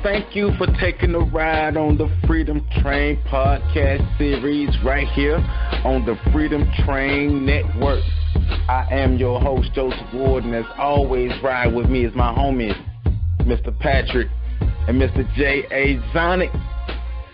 Thank you for taking a ride on the Freedom Train podcast series right here on the Freedom Train Network. I am your host, Joseph Ward, and as always, ride with me is my homies, Mr. Patrick and Mr. J.A. Zonic,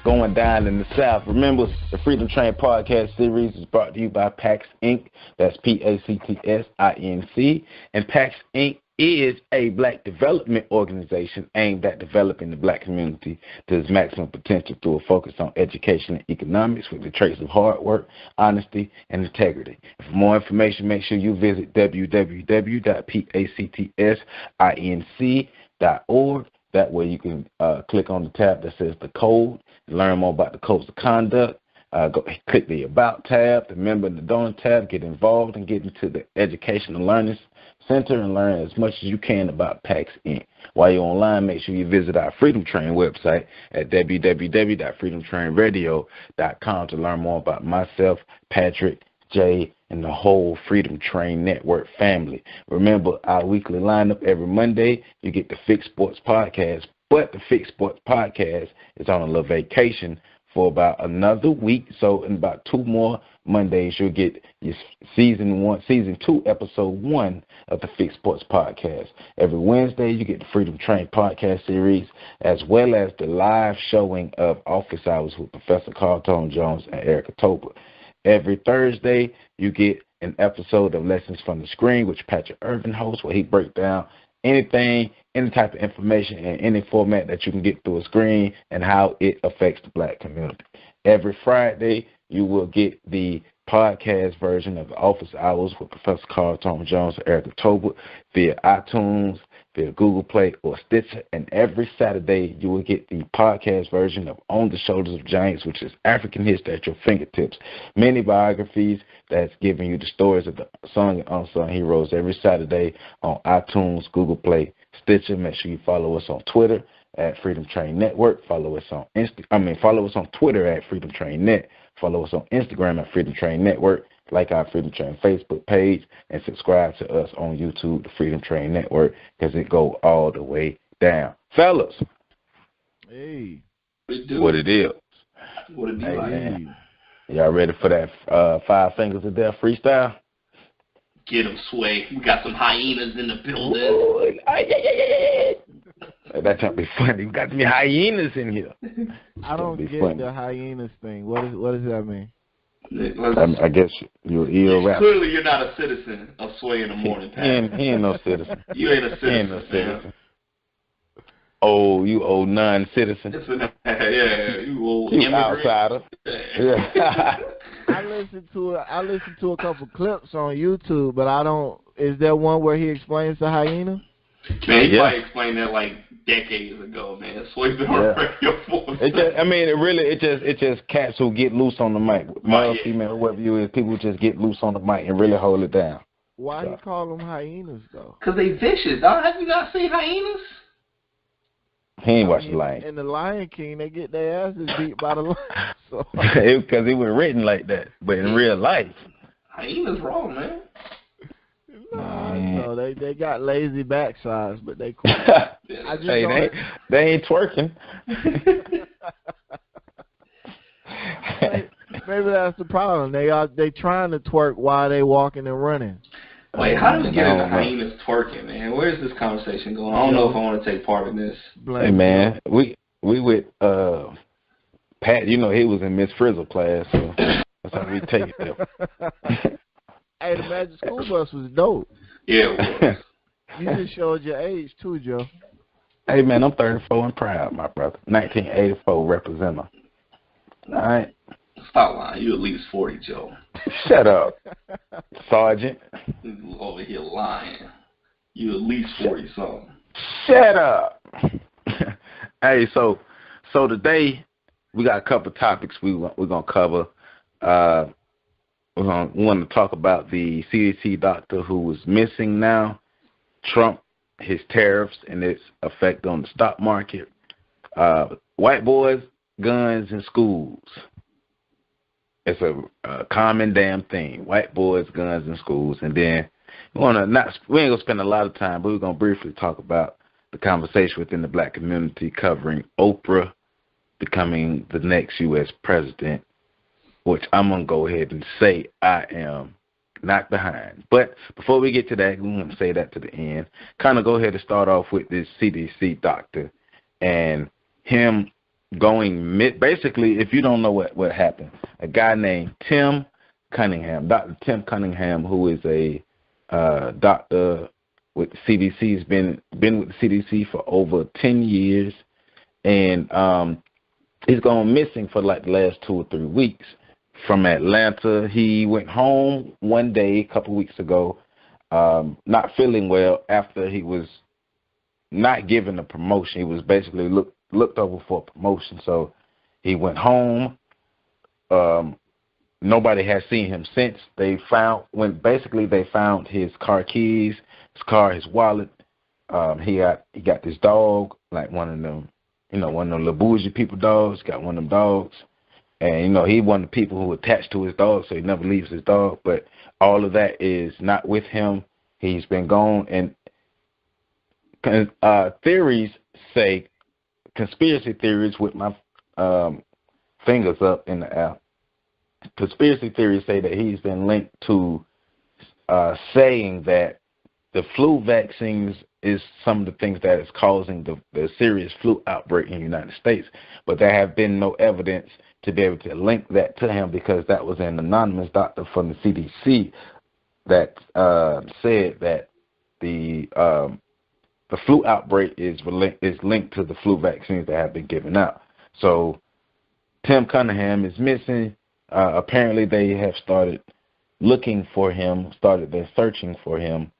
going down in the South. Remember, the Freedom Train podcast series is brought to you by PAX Inc. That's PACTSINC. And PAX Inc. is a black development organization aimed at developing the black community to its maximum potential through a focus on education and economics with the traits of hard work, honesty, and integrity. And for more information, make sure you visit www.pactsinc.org. That way you can click on the tab that says the code, learn more about the codes of conduct. Go click the About tab, the Member and the Donor tab, get involved and get into the Educational Learning Center and learn as much as you can about PAX Inc. While you're online, make sure you visit our Freedom Train website at www.freedomtrainradio.com to learn more about myself, Patrick, Jay, and the whole Freedom Train Network family. Remember, our weekly lineup every Monday, you get the Fixed Sports Podcast, but the Fixed Sports Podcast is on a little vacation for about another week. So in about 2 more Mondays, you'll get your season 2, episode 1 of the Fixed Sports Podcast. Every Wednesday, you get the Freedom Train podcast series, as well as the live showing of Office Hours with Professor Carlton Jones and Erica Tober. Every Thursday, you get an episode of Lessons from the Screen, which Patrick Irvin hosts, where he breaks down anything, any type of information in any format that you can get through a screen and how it affects the black community. Every Friday, you will get the podcast version of the Office Hours with Professor Carlton Jones and Erica Tober via iTunes, via Google Play, or Stitcher. And every Saturday, you will get the podcast version of On the Shoulders of Giants, which is African history at your fingertips. Many biographies that's giving you the stories of the sung and unsung heroes every Saturday on iTunes, Google Play, Stitcher. Make sure you follow us on Twitter at Freedom Train Network. Follow us on Twitter at Freedom Train Net. Follow us on Instagram at Freedom Train Network. Like our Freedom Train Facebook page, and subscribe to us on YouTube, the Freedom Train Network, because it go all the way down. Fellas. Hey. What it is. What it be hey, like? Man. Y'all ready for that 5 Fingers of Death freestyle? Get them, Sway. We got some hyenas in the building. Ooh, that can't be funny. We got some hyenas in here. I don't get funny. The hyenas thing. What does that mean? I guess you're ill rap. Clearly, you're not a citizen of Sway in the Morning. He ain't no citizen. You ain't a citizen. He ain't no citizen. Oh, you old non-citizen. Yeah, you old you immigrant. Outsider. Yeah. I listened to a couple clips on YouTube, but I don't. Is there one where he explains the hyena? Man, he probably explained that like decades ago, man. Sway's been on radio for. It's just cats who get loose on the mic, male, female, whoever you is. People just get loose on the mic and really hold it down. Why he call them hyenas though? Because they vicious, dog. Have you not seen hyenas? He ain't watched The Lion. In The Lion King, they get their asses beat by the lion. So. Because it was written like that, but in real life, hyenas wrong, man. No, they got lazy backsides, but they cool. They ain't twerking. Maybe that's the problem. They trying to twerk while they walking and running. Wait, how do we get into hyenas twerking, man? Where's this conversation going? I don't know if I want to take part in this. Hey, man, we with Pat. You know, he was in Miss Frizzle class, so that's how we take it there. Hey, the Magic School Bus was dope. Yeah, it was. You just showed your age, too, Joe. Hey, man, I'm 34 and proud, my brother. 1984 representative. All right? Stop lying. You at least 40, Joe. Shut up, Sergeant. You over here lying. You at least 40 something. Shut up. Hey, so today we got a couple of topics we're gonna cover. We want to talk about the CDC doctor who was missing now, Trump, his tariffs, and its effect on the stock market. White boys, guns in schools. It's a common damn thing. White boys, guns in schools, and then we ain't gonna spend a lot of time, but we're gonna briefly talk about the conversation within the black community covering Oprah becoming the next U.S. president, which I'm gonna go ahead and say I am not behind. But before we get to that, we want to say that to the end. Kind of go ahead and start off with this CDC doctor and him going basically, if you don't know what happened, a guy named Tim Cunningham, Dr. Tim Cunningham, who is a doctor with the CDC, has been with the CDC for over 10 years, and he's gone missing for like the last 2 or 3 weeks from Atlanta. He went home one day a couple weeks ago, not feeling well after he was not given a promotion. He was basically looked over for a promotion, so he went home. Nobody has seen him since. They found his car keys, his car, his wallet. He got this dog, like one of them little bougie people dogs. Got one of them dogs, and he one of the people who attached to his dog, so he never leaves his dog. But all of that is not with him. He's been gone, and theories say, conspiracy theories with my fingers up in the air. Conspiracy theories say that he's been linked to saying that the flu vaccines is some of the things that is causing the serious flu outbreak in the United States. But there have been no evidence to be able to link that to him, because that was an anonymous doctor from the CDC that said that the flu outbreak is linked to the flu vaccines that have been given out. So Tim Cunningham is missing. Apparently they have started looking for him, they're searching for him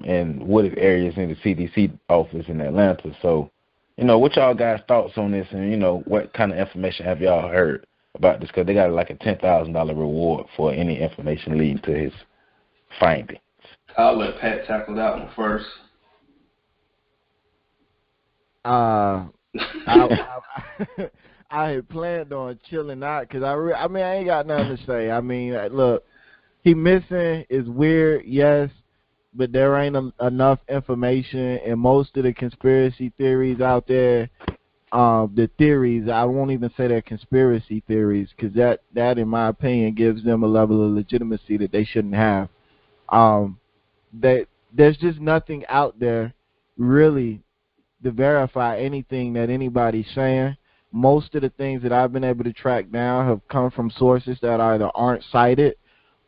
in wooded areas in the CDC office in Atlanta. So, what y'all guys' thoughts on this, and, what kind of information have y'all heard about this? Because they got like a $10,000 reward for any information leading to his findings. I'll let Pat tackle that one first. I had planned on chilling out because I ain't got nothing to say. I mean, look, he missing is weird, yes, but there ain't enough information, and most of the conspiracy theories out there, the theories, I won't even say they're conspiracy theories, because that, in my opinion, gives them a level of legitimacy that they shouldn't have. There's just nothing out there really to verify anything that anybody's saying. Most of the things that I've been able to track down have come from sources that either aren't cited,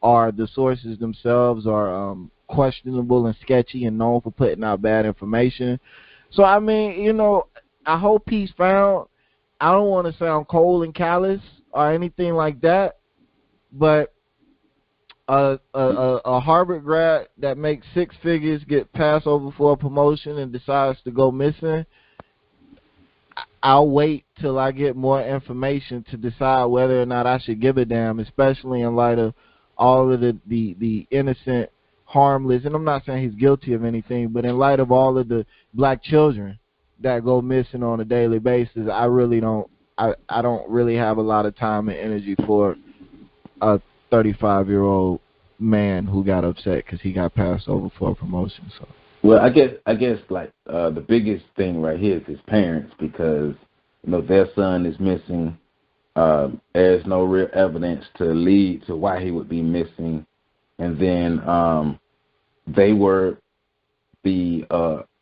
or the sources themselves are questionable and sketchy and known for putting out bad information. So, I mean, I hope he's found. I don't want to sound cold and callous or anything like that, but a Harvard grad that makes 6 figures get passed over for a promotion and decides to go missing, I'll wait till I get more information to decide whether or not I should give a damn, especially in light of all of the innocent, harmless, and I'm not saying he's guilty of anything, but in light of all of the black children that go missing on a daily basis, I don't really have a lot of time and energy for a 35-year-old man who got upset because he got passed over for a promotion. So. Well, I guess like the biggest thing right here is his parents, because their son is missing. There's no real evidence to lead to why he would be missing, and then the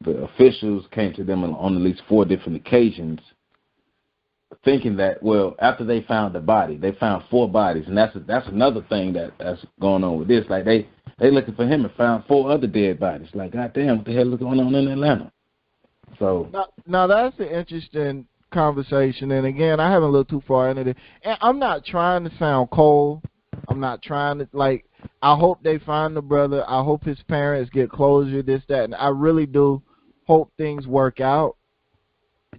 officials came to them on at least 4 different occasions, thinking that, well, after they found the body, they found 4 bodies, and that's another thing that's going on with this. Like they looking for him and found 4 other dead bodies. Like, goddamn, what the hell is going on in Atlanta? So now that's an interesting conversation, and again, I haven't looked too far into it. And I'm not trying to sound cold. I'm not trying to I hope they find the brother. I hope his parents get closure, this, that, and I really do hope things work out.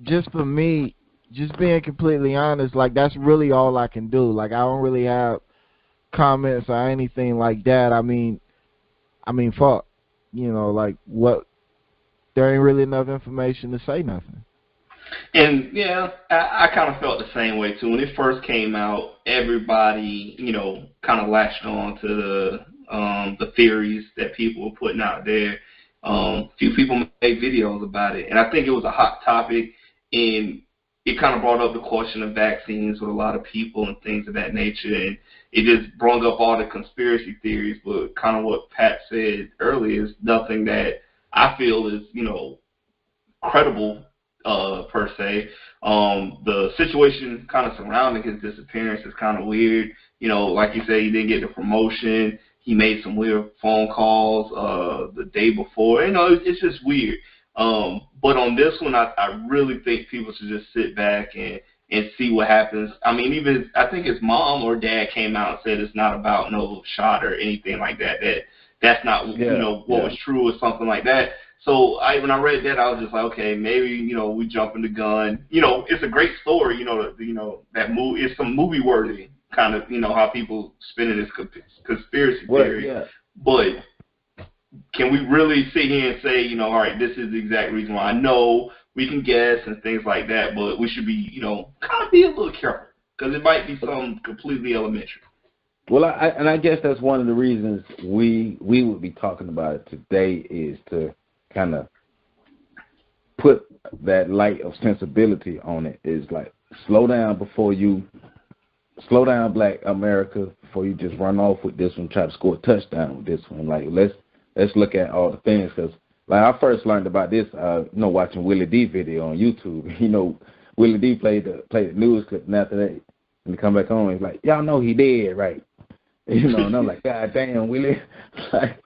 Just for me, just being completely honest, like, that's really all I can do. Like, I don't really have comments or anything like that. I mean, fuck. You know, like, what? There ain't really enough information to say nothing. And yeah, I kind of felt the same way too. When it first came out, everybody, kind of latched on to the theories that people were putting out there. Few people made videos about it, and I think it was a hot topic, and it kind of brought up the question of vaccines with a lot of people and things of that nature, and it just brought up all the conspiracy theories. But kind of what Pat said earlier is nothing that I feel is, credible per se. The situation kind of surrounding his disappearance is kind of weird. Like you said, he didn't get the promotion. He made some weird phone calls the day before. It's just weird. But on this one, I really think people should just sit back and see what happens. I mean, I think his mom or dad came out and said it's not about no shot or anything like that. That's not what was true or something like that. So when I read that, I was just like, okay, maybe we jumping the gun. It's a great story. That movie is some movie worthy kind of how people spin it as conspiracy theory. Yeah. But can we really sit here and say, all right, this is the exact reason why? I know we can guess and things like that, but we should be, kind of be a little careful because it might be something completely elementary. Well, I guess that's one of the reasons we would be talking about it today is to kind of put that light of sensibility on it. Is like slow down, Black America, before you just run off with this one, try to score a touchdown with this one. Like let's look at all the things, because like I first learned about this, watching Willie D video on YouTube. Willie D played the news clip, and after that, when he come back on, he's like, y'all know he dead, right? And I'm like, God damn, Willie. Like,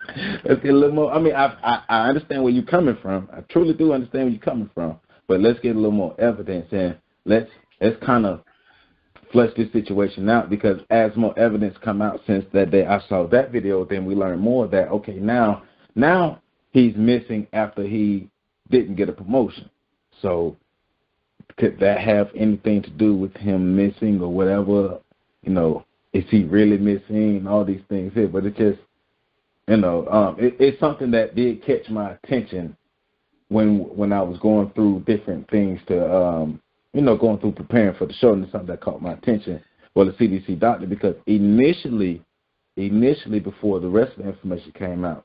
let's get a little more. I mean, I understand where you're coming from. I truly do understand where you're coming from. But let's get a little more evidence, and let's kind of flesh this situation out, because as more evidence come out since that day I saw that video, then we learn more that, okay, now he's missing after he didn't get a promotion. So could that have anything to do with him missing or whatever? Is he really missing and all these things here? But it's just, it's something that did catch my attention when I was going through different things to, going through preparing for the show, and it's something that caught my attention. Well, the CDC doctor, because initially before the rest of the information came out,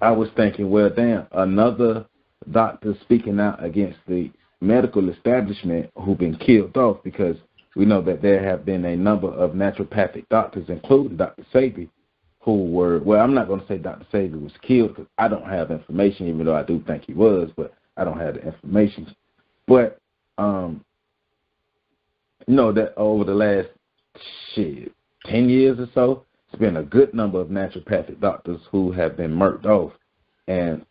I was thinking, well, damn, another doctor speaking out against the medical establishment who've been killed off, because we know that there have been a number of naturopathic doctors, including Dr. Sabi, who were, well, I'm not going to say Dr. Sabi was killed because I don't have information, even though I do think he was, but I don't have the information. But, that over the last, 10 years or so, it's been a good number of naturopathic doctors who have been murked off. And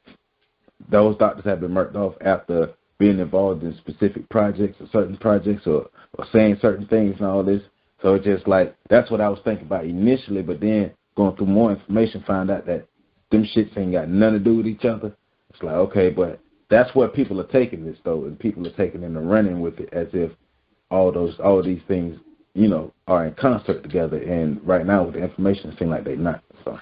those doctors have been murked off after being involved in specific projects or certain projects or saying certain things and all this. So it's just like, that's what I was thinking about initially, but then going through more information, find out that them shits ain't got nothing to do with each other. It's like, okay, but that's where people are taking this, though, and people are taking it and running with it as if all these things, are in concert together. And right now with the information, it seems like they're not. So.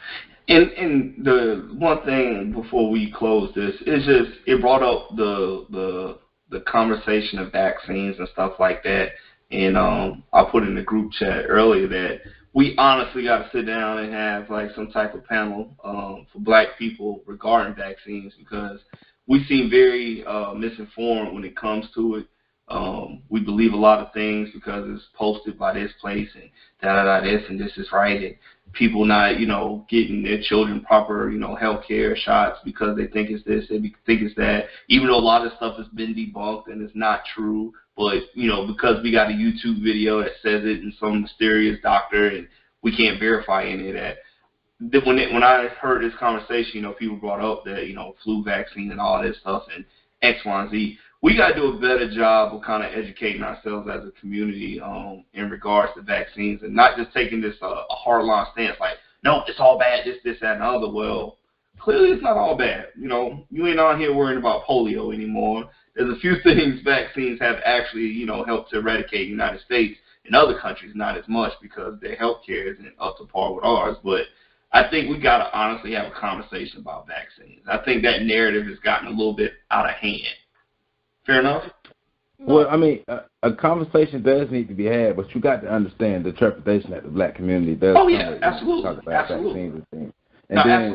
And the one thing before we close this is just it brought up the conversation of vaccines and stuff like that. And I put in the group chat earlier that we honestly got to sit down and have like some type of panel for Black people regarding vaccines, because we seem very misinformed when it comes to it. We believe a lot of things because it's posted by this place and this and this is right, and people not, getting their children proper, health care shots because they think it's this, they think it's that, even though a lot of stuff has been debunked and it's not true. But, because we got a YouTube video that says it and some mysterious doctor, and we can't verify any of that. When I heard this conversation, people brought up that, flu vaccine and all this stuff and X, Y, and Z. We got to do a better job of kind of educating ourselves as a community in regards to vaccines, and not just taking this a hardline stance like, no, it's all bad, this, that, and the other. Well, clearly it's not all bad. You ain't out here worrying about polio anymore. There's a few things vaccines have actually, helped to eradicate in the United States. In other countries, not as much because their healthcare isn't up to par with ours. But I think we got to honestly have a conversation about vaccines. I think that narrative has gotten a little bit out of hand. Fair enough? Well, I mean, a conversation does need to be had, but you got to understand the trepidation that the black community does. Oh, yeah, absolutely. Talk about vaccines and things. And no, then,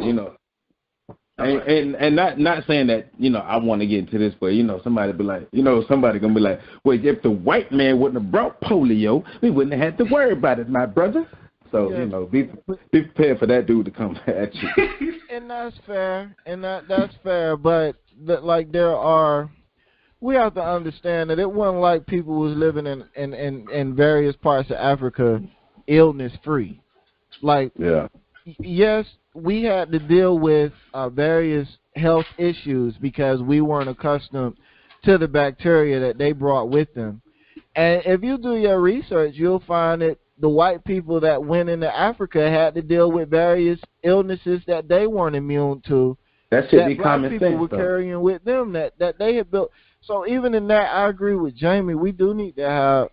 absolutely. and not saying that, I want to get into this, but, somebody be like, somebody going to be like, well, if the white man wouldn't have brought polio, we wouldn't have had to worry about it, my brother. So, be prepared for that dude to come at you. And that's fair. And that's fair. But, we have to understand that it wasn't like people was living in various parts of Africa illness-free. Yes, we had to deal with various health issues because we weren't accustomed to the bacteria that they brought with them. And if you do your research, you'll find that the white people that went into Africa had to deal with various illnesses that they weren't immune to. That should be common sense. People were carrying with them that they had built. So even in that, I agree with Jamie. We do need to have,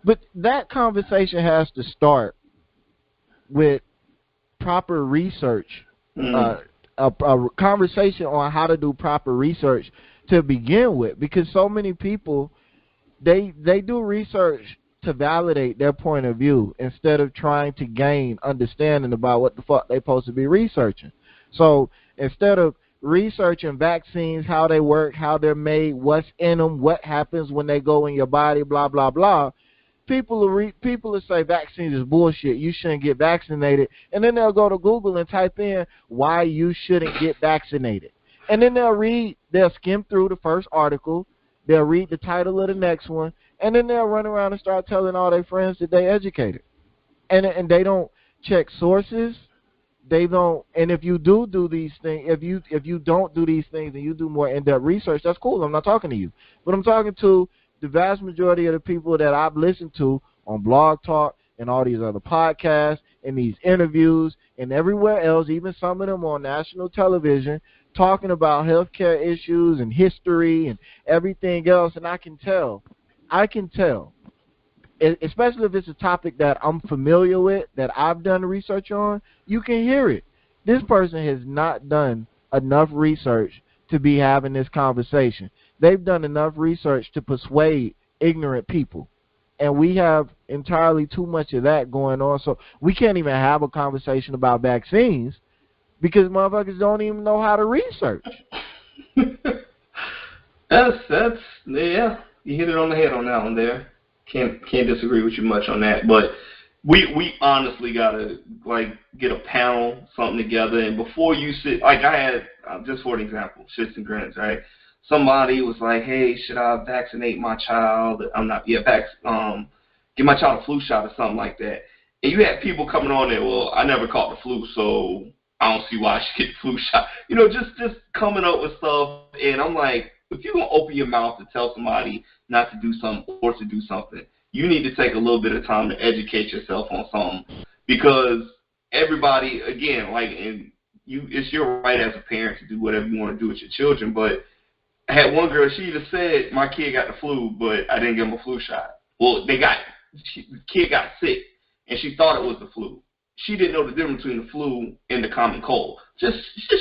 but that conversation has to start with proper research, a conversation on how to do proper research to begin with, because so many people, they do research to validate their point of view instead of trying to gain understanding about what the fuck they're supposed to be researching. So instead of researching vaccines, how they work, how they're made, what's in them, what happens when they go in your body, blah, blah, blah, people will say vaccines is bullshit, you shouldn't get vaccinated, and then they'll go to Google and type in why you shouldn't get vaccinated. And then they'll skim through the first article, they'll read the title of the next one, and then they'll run around and start telling all their friends that they educated. And they don't check sources. They don't, and if you do these things, if you don't do these things and you do more in-depth research, that's cool. I'm not talking to you. But I'm talking to the vast majority of the people that I've listened to on Blog Talk and all these other podcasts and these interviews and everywhere else, even some of them on national television, talking about healthcare issues and history and everything else. And I can tell, especially if it's a topic that I'm familiar with, that I've done research on, you can hear it. This person has not done enough research to be having this conversation. They've done enough research to persuade ignorant people. And we have entirely too much of that going on. So we can't even have a conversation about vaccines because motherfuckers don't even know how to research. That's yeah, you hit it on the head on that one there. Can't disagree with you much on that, but we honestly gotta get a panel, something together, and before you sit, I had just for an example, shits and grins, right? Somebody was like, hey, should I vaccinate my child? Give my child a flu shot or something like that. And you had people coming on there, well, I never caught the flu, so I don't see why I should get the flu shot. Just coming up with stuff, and I'm like, if you're going to open your mouth to tell somebody not to do something or to do something, you need to take a little bit of time to educate yourself on something, because everybody, again, it's your right as a parent to do whatever you want to do with your children, but I had one girl, she either said, my kid got the flu, but I didn't give him a flu shot. Well, the kid got sick, and she thought it was the flu. She didn't know the difference between the flu and the common cold. Just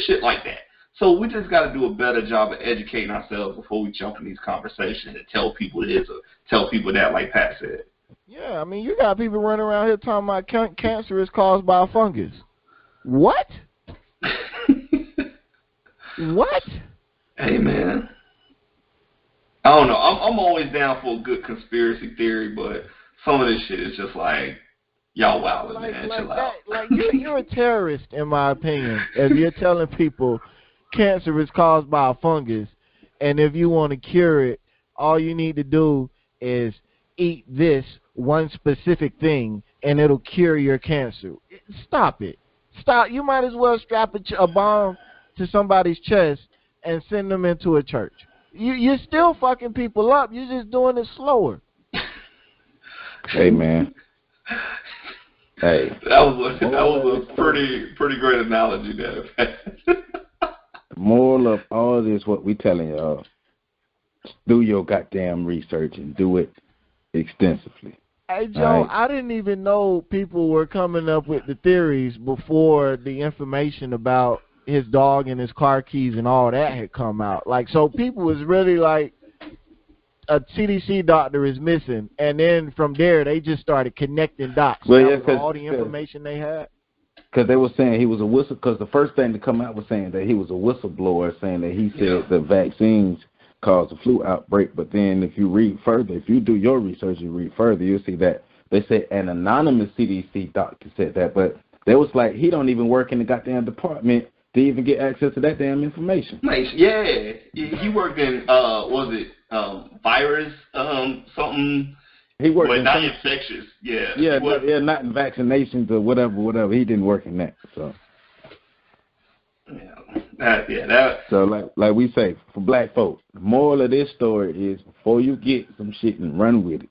shit like that. So we just got to do a better job of educating ourselves before we jump in these conversations and tell people this or tell people that, like Pat said. Yeah, I mean, you got people running around here talking about cancer is caused by a fungus. What? What? Hey, man. I don't know. I'm always down for a good conspiracy theory, but some of this shit is just like, y'all wildin', man. Chill out. You're a terrorist, in my opinion, if you're telling people cancer is caused by a fungus, and if you want to cure it, all you need to do is eat this one specific thing, and it'll cure your cancer. Stop it. Stop. You might as well strap a bomb to somebody's chest and send them into a church. You're still fucking people up. You're just doing it slower. Hey, man. Hey, that was a pretty great analogy there. The moral of all this, what we telling y'all, do your goddamn research and do it extensively. Hey, Joe, I didn't even know people were coming up with the theories before the information about his dog and his car keys and all that had come out. Like, so people was really like, a CDC doctor is missing, and then from there they just started connecting dots. Well, that was all the information they had. Because they were saying he was a whistle. Because the first thing to come out was saying that he was a whistleblower, saying that he said the vaccines caused a flu outbreak. But then if you read further, if you do your research and read further, you'll see that they said an anonymous CDC doctor said that. But they was like, he don't even work in the goddamn department to even get access to that damn information. Yeah, he worked in virus something. He worked in not infectious. Not in vaccinations or whatever. He didn't work in that. So So like we say, for black folks, the moral of this story is before you get some shit and run with it,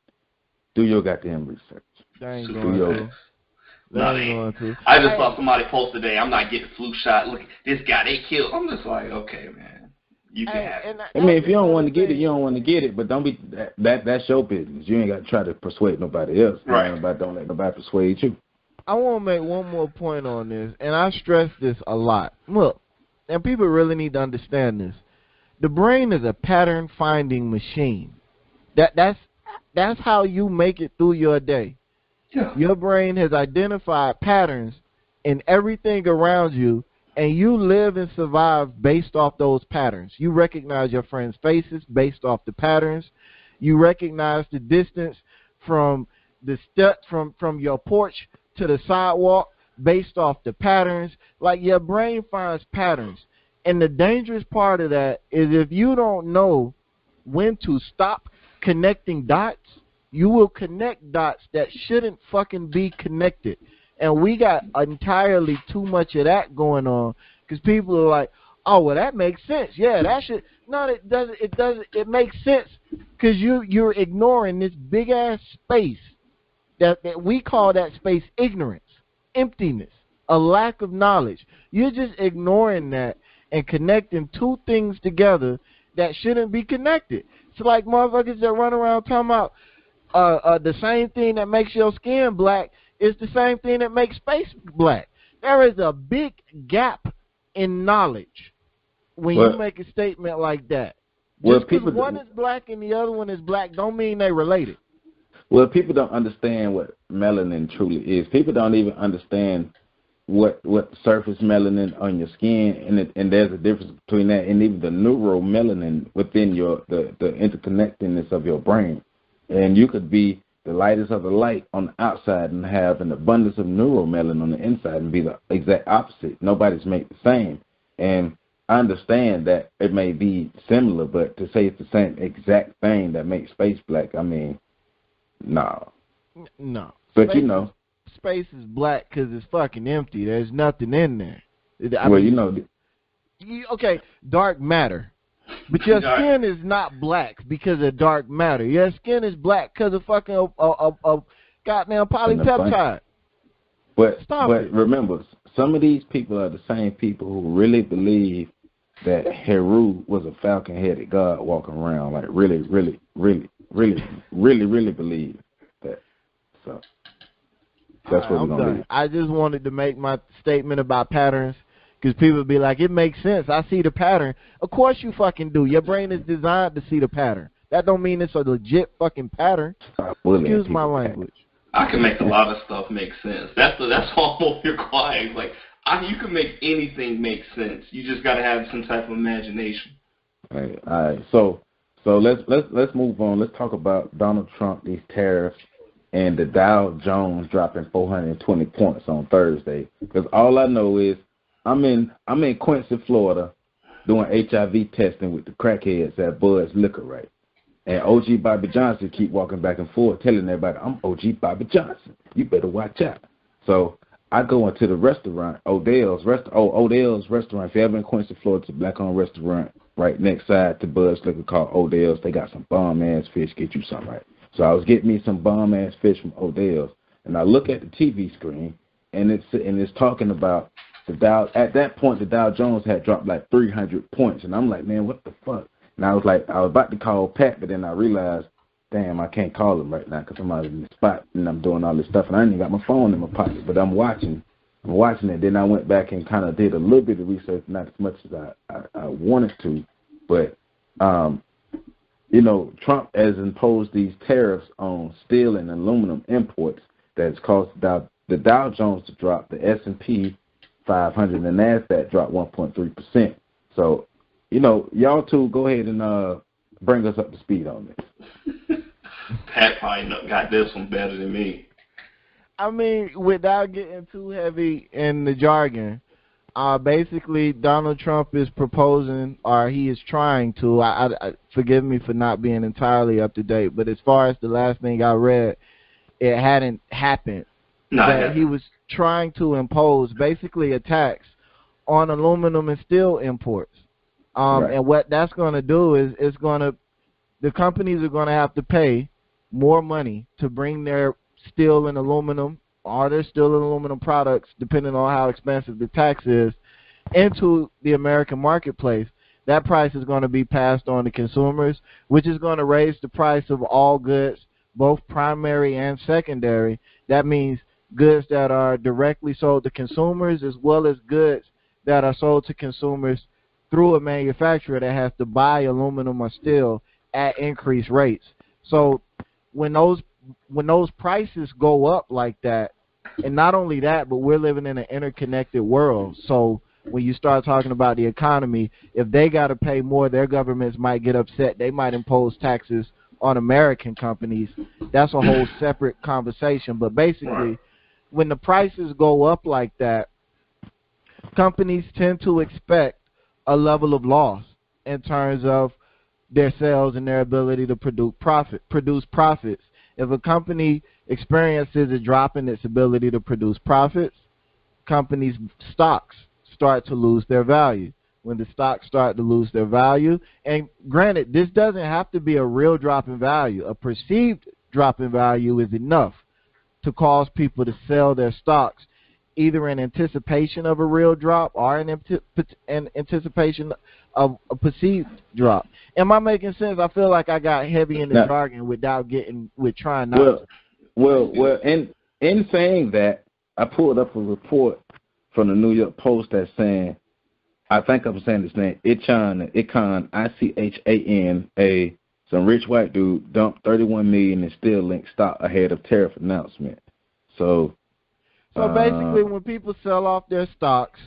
do your goddamn research. I just saw somebody post today, I'm not getting flu shot. Look, this guy, they killed. I'm just like, okay, man. You can have it. I mean, if you don't want to get it, you don't want to get it. But don't be that's your business. You ain't got to try to persuade nobody else. Right. Don't let nobody persuade you. I want to make one more point on this, and I stress this a lot. Look, and people really need to understand this. The brain is a pattern-finding machine. That's how you make it through your day. Yeah. Your brain has identified patterns in everything around you, and you live and survive based off those patterns. You recognize your friends' faces based off the patterns. You recognize the distance from the step from your porch to the sidewalk based off the patterns. Like, your brain finds patterns. And the dangerous part of that is if you don't know when to stop connecting dots, you will connect dots that shouldn't fucking be connected. And we got entirely too much of that going on because people are like, oh, well, that makes sense. Yeah, that should. No, it doesn't. It doesn't. It makes sense because you're ignoring this big-ass space that we call that space ignorance, emptiness, a lack of knowledge. You're just ignoring that and connecting two things together that shouldn't be connected. It's like motherfuckers that run around talking about the same thing that makes your skin black is the same thing that makes space black. There is a big gap in knowledge when you make a statement like that. Just because one is black and the other one is black don't mean they related. Well, people don't understand what melanin truly is. People don't even understand what surface melanin on your skin, and there's a difference between that and even the neuromelanin within the interconnectedness of your brain. And you could be the lightest of the light on the outside and have an abundance of neuromelanin on the inside and be the exact opposite. Nobody's made the same. And I understand that it may be similar, but to say it's the same exact thing that makes space black, I mean, no. No. But space space is black because it's fucking empty. There's nothing in there. Okay, dark matter. But your skin is not black because of dark matter. Your skin is black because of fucking a goddamn polypeptide. But remember, some of these people are the same people who really believe that Heru was a falcon-headed god walking around. Like really believe that. So that's what we're gonna do. I just wanted to make my statement about patterns. Because people be like, it makes sense. I see the pattern. Of course you fucking do. Your brain is designed to see the pattern. That don't mean it's a legit fucking pattern. Excuse my language. I can make a lot of stuff make sense. That's almost required. Like, you can make anything make sense. You just got to have some type of imagination. All right. So let's move on. Let's talk about Donald Trump, these tariffs, and the Dow Jones dropping 420 points on Thursday. Because all I know is I'm in Quincy, Florida, doing HIV testing with the crackheads at Bud's Liquor, right? And OG Bobby Johnson keep walking back and forth, telling everybody, I'm OG Bobby Johnson. You better watch out. So I go into the restaurant, Odell's restaurant. If you ever in Quincy, Florida, it's a black-owned restaurant right next side to Bud's Liquor called Odell's. They got some bomb-ass fish. Get you some, right? So I was getting me some bomb-ass fish from Odell's. and I look at the TV screen, and it's talking about the Dow. At that point, the Dow Jones had dropped like 300 points, and I'm like, man, what the fuck? And I was about to call Pat, but then I realized, damn, I can't call him right now because I'm out in the spot and I'm doing all this stuff, and I ain't even got my phone in my pocket, but I'm watching it. Then I went back and kind of did a little bit of research, not as much as I wanted to, but Trump has imposed these tariffs on steel and aluminum imports that has caused the Dow Jones to drop, the S&P 500 and the NASDAQ dropped 1.3%. So, y'all two go ahead and bring us up to speed on this. Pat probably got this one better than me. I mean, without getting too heavy in the jargon, basically Donald Trump is proposing, or he is trying to, I forgive me for not being entirely up to date, but as far as the last thing I read, it hadn't happened. But he was trying to impose basically a tax on aluminum and steel imports. Right. And what that's going to do is the companies are going to have to pay more money to bring their steel and aluminum, or their steel and aluminum products, depending on how expensive the tax is, into the American marketplace. That price is going to be passed on to consumers, which is going to raise the price of all goods, both primary and secondary. That means goods that are directly sold to consumers, as well as goods that are sold to consumers through a manufacturer that has to buy aluminum or steel at increased rates. So when those prices go up like that, and not only that, but we're living in an interconnected world. So when you start talking about the economy, if they got to pay more, their governments might get upset. They might impose taxes on American companies. That's a whole separate conversation. But basically, when the prices go up like that, companies tend to expect a level of loss in terms of their sales and their ability to produce profits. If a company experiences a drop in its ability to produce profits, companies' stocks start to lose their value. When the stocks start to lose their value, and granted, this doesn't have to be a real drop in value. A perceived drop in value is enough to cause people to sell their stocks, either in anticipation of a real drop or in anticipation of a perceived drop. Am I making sense? I feel like I got heavy in the jargon without trying not to. Well, in saying that, I pulled up a report from the New York Post that's saying, I think I'm saying his name, Ichan, Ichana, some rich white dude dumped $31 million in steel link stock ahead of tariff announcement. So basically, when people sell off their stocks,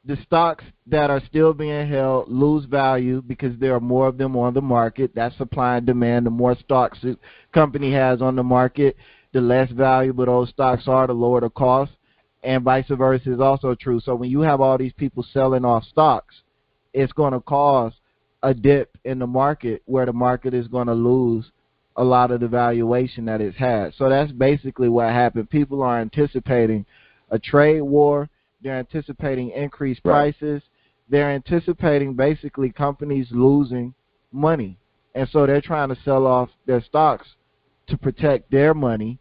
the stocks that are still being held lose value because there are more of them on the market. That's supply and demand. The more stocks the company has on the market, the less valuable those stocks are, the lower the cost, and vice versa is also true. So when you have all these people selling off stocks, it's going to cause a dip in the market where the market is going to lose a lot of the valuation that it's had. So that's basically what happened. People are anticipating a trade war. They're anticipating increased prices. They're anticipating basically companies losing money. And so they're trying to sell off their stocks to protect their money,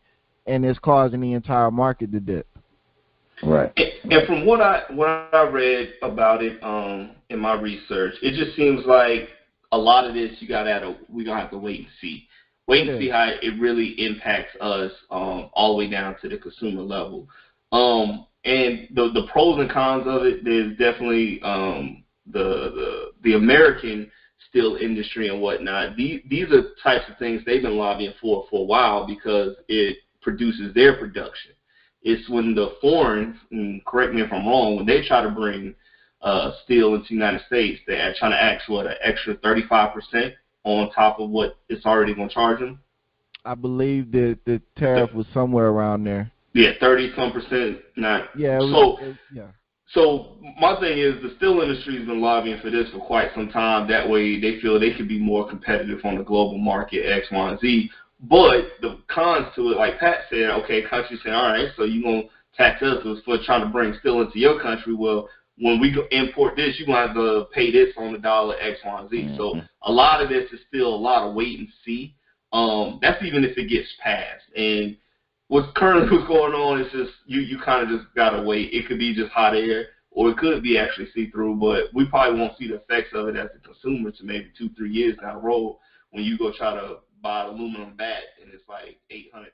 and it's causing the entire market to dip. Right. And from what I read about it in my research, it just seems like a lot of this we're gonna have to wait and see. Wait and see how it really impacts us all the way down to the consumer level. And the pros and cons of it, there's definitely the American steel industry and whatnot. These are types of things they've been lobbying for a while because it produces their production. It's when the foreign, and correct me if I'm wrong, when they try to bring steel into the United States, they're trying to ask an extra 35% on top of what it's already going to charge them. I believe that the tariff was somewhere around there. Yeah, 30-some%. So my thing is the steel industry has been lobbying for this for quite some time. That way they feel they could be more competitive on the global market, X, Y, and Z. But the cons to it, like Pat said, okay, countries saying, all right, so you're going to tax us for trying to bring steel into your country. Well, when we import this, you're going to have to pay this on the dollar, X, Y, and Z. Mm-hmm. So a lot of this is still a lot of wait and see. That's even if it gets passed. And what's going on is just you kind of just gotta wait. It could be just hot air, or it could be actually see-through, but we probably won't see the effects of it as a consumer to maybe 2-3 years down the road when you go try to buy an aluminum bat and it's like $800,000.